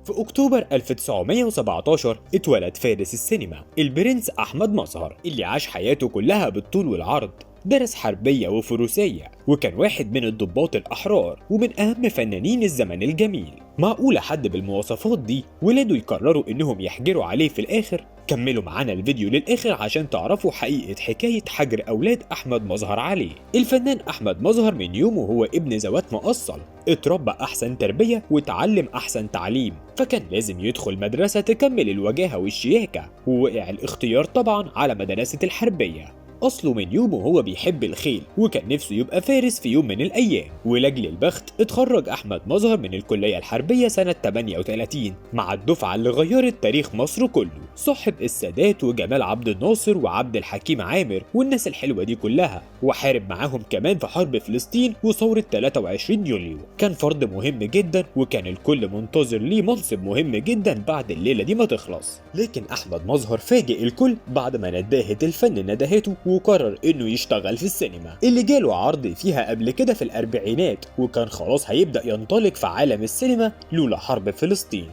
في أكتوبر 1917 اتولد فارس السينما البرنس أحمد مظهر اللي عاش حياته كلها بالطول والعرض. درس حربية وفروسية وكان واحد من الضباط الأحرار ومن أهم فنانين الزمن الجميل. معقولة حد بالمواصفات دي ولاده يقرروا إنهم يحجروا عليه في الآخر؟ كملوا معانا الفيديو للآخر عشان تعرفوا حقيقة حكاية حجر أولاد أحمد مظهر عليه. الفنان أحمد مظهر من يومه هو ابن ذوات مؤصل، اتربى أحسن تربية وتعلم أحسن تعليم، فكان لازم يدخل مدرسة تكمل الوجاهة والشياكة، ووقع الاختيار طبعا على مدرسة الحربية. أصله من يومه هو بيحب الخيل وكان نفسه يبقى فارس في يوم من الأيام، ولأجل البخت اتخرج أحمد مظهر من الكلية الحربية سنة 38 مع الدفعة اللي غيرت تاريخ مصر كله، صاحب السادات وجمال عبد الناصر وعبد الحكيم عامر والناس الحلوة دي كلها، وحارب معاهم كمان في حرب فلسطين وثورة 23 يوليو. كان فرد مهم جدا وكان الكل منتظر ليه منصب مهم جدا بعد الليلة دي ما تخلص. لكن أحمد مظهر فاجئ الكل بعد ما نداهة الفن ندهته وقرر انه يشتغل في السينما اللي جاله عرض فيها قبل كده في الاربعينات، وكان خلاص هيبدأ ينطلق في عالم السينما لولا حرب فلسطين.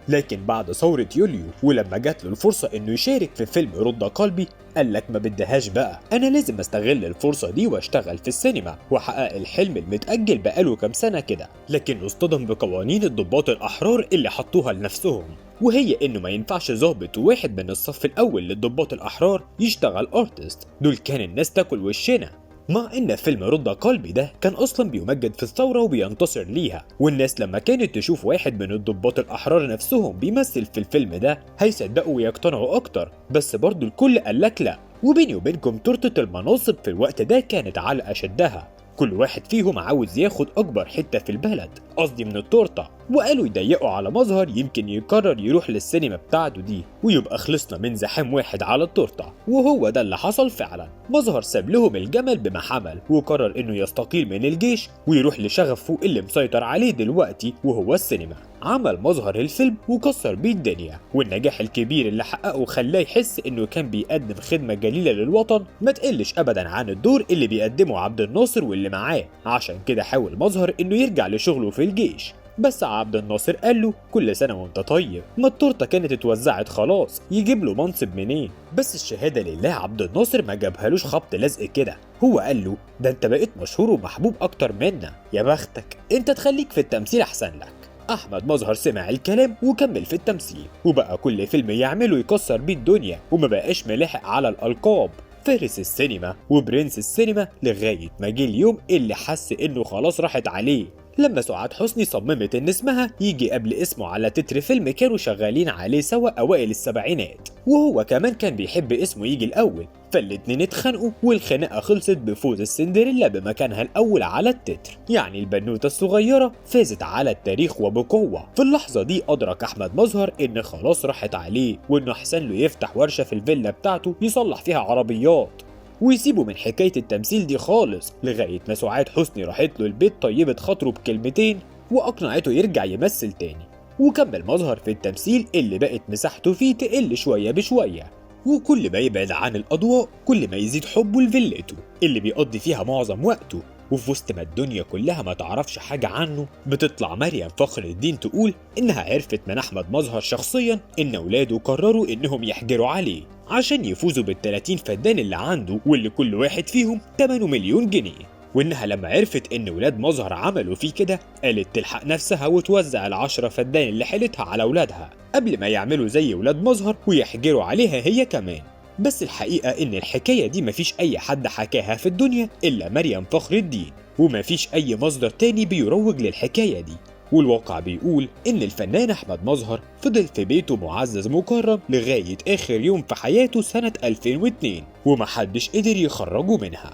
لكن بعد ثورة يوليو ولما جات له الفرصة انه يشارك في فيلم رد قلبي قال لك ما بدهاش بقى، انا لازم استغل الفرصة دي واشتغل في السينما واحقق الحلم المتأجل بقاله كام سنة كده. لكنه اصطدم بقوانين الضباط الاحرار اللي حطوها لنفسهم، وهي انه ما ينفعش ضابط وواحد من الصف الاول للضباط الاحرار يشتغل ارتست، دول كان الناس تاكل وشنا. مع ان فيلم رد قلبي ده كان اصلا بيمجد في الثوره وبينتصر ليها، والناس لما كانت تشوف واحد من الضباط الاحرار نفسهم بيمثل في الفيلم ده هيصدقوا ويقتنعوا اكتر، بس برضو الكل قالك لا. وبيني وبينكم تورته المناصب في الوقت ده كانت على اشدها، كل واحد فيهم عاوز ياخد اكبر حته في البلد، قصدي من التورته، وقالوا يضيقوا على مظهر يمكن يقرر يروح للسينما بتاعته دي ويبقى خلصنا من زحام واحد على التورته. وهو ده اللي حصل فعلا، مظهر ساب لهم الجمل بما حمل وقرر انه يستقيل من الجيش ويروح لشغفه اللي مسيطر عليه دلوقتي وهو السينما. عمل مظهر الفيلم وكسر بيه الدنيا، والنجاح الكبير اللي حققه خلاه يحس انه كان بيقدم خدمه جليله للوطن ما تقلش ابدا عن الدور اللي بيقدمه عبد الناصر واللي معاه. عشان كده حاول مظهر انه يرجع لشغله في الجيش، بس عبد الناصر قال له كل سنه وانت طيب، ما التورته كانت اتوزعت خلاص، يجيب له منصب منين؟ بس الشهاده لله عبد الناصر ما جابهالوش خبط لزق كده، هو قال له ده انت بقيت مشهور ومحبوب اكتر منا، يا بختك انت تخليك في التمثيل احسن لك. احمد مظهر سمع الكلام وكمل في التمثيل، وبقى كل فيلم يعمله يكسر بيه الدنيا وما بقاش ملاحق على الالقاب فارس السينما وبرنس السينما، لغايه ما جه اليوم اللي حس انه خلاص راحت عليه لما سعاد حسني صممت ان اسمها يجي قبل اسمه على تتر فيلم كانوا شغالين عليه سوا اوائل السبعينات، وهو كمان كان بيحب اسمه يجي الاول، فالاتنين اتخانقوا والخناقه خلصت بفوز السندريلا بمكانها الاول على التتر، يعني البنوته الصغيره فازت على التاريخ وبقوه. في اللحظه دي ادرك احمد مظهر ان خلاص راحت عليه وانه احسن له يفتح ورشه في الفيلا بتاعته يصلح فيها عربيات ويسيبه من حكاية التمثيل دي خالص، لغاية ما سعاد حسني راحت له البيت طيبت خاطره بكلمتين وأقنعته يرجع يمثل تاني، وكمل مظهر في التمثيل اللي بقت مساحته فيه تقل شوية بشوية، وكل ما يبعد عن الأضواء كل ما يزيد حبه لفيلته اللي بيقضي فيها معظم وقته. وفي وسط ما الدنيا كلها ما تعرفش حاجة عنه بتطلع مريم فخر الدين تقول إنها عرفت من أحمد مظهر شخصيا إن ولاده قرروا إنهم يحجروا عليه عشان يفوزوا بال30 فدان اللي عنده واللي كل واحد فيهم 8 مليون جنيه، وإنها لما عرفت إن ولاد مظهر عملوا فيه كده قالت تلحق نفسها وتوزع ال10 فدان اللي حيلتها على ولادها قبل ما يعملوا زي ولاد مظهر ويحجروا عليها هي كمان. بس الحقيقة إن الحكاية دي مفيش أي حد حكاها في الدنيا إلا مريم فخر الدين، ومفيش أي مصدر تاني بيروج للحكاية دي. والواقع بيقول إن الفنان أحمد مظهر فضل في بيته معزز مكرم لغاية آخر يوم في حياته سنة 2002 ومحدش قدر يخرجه منها.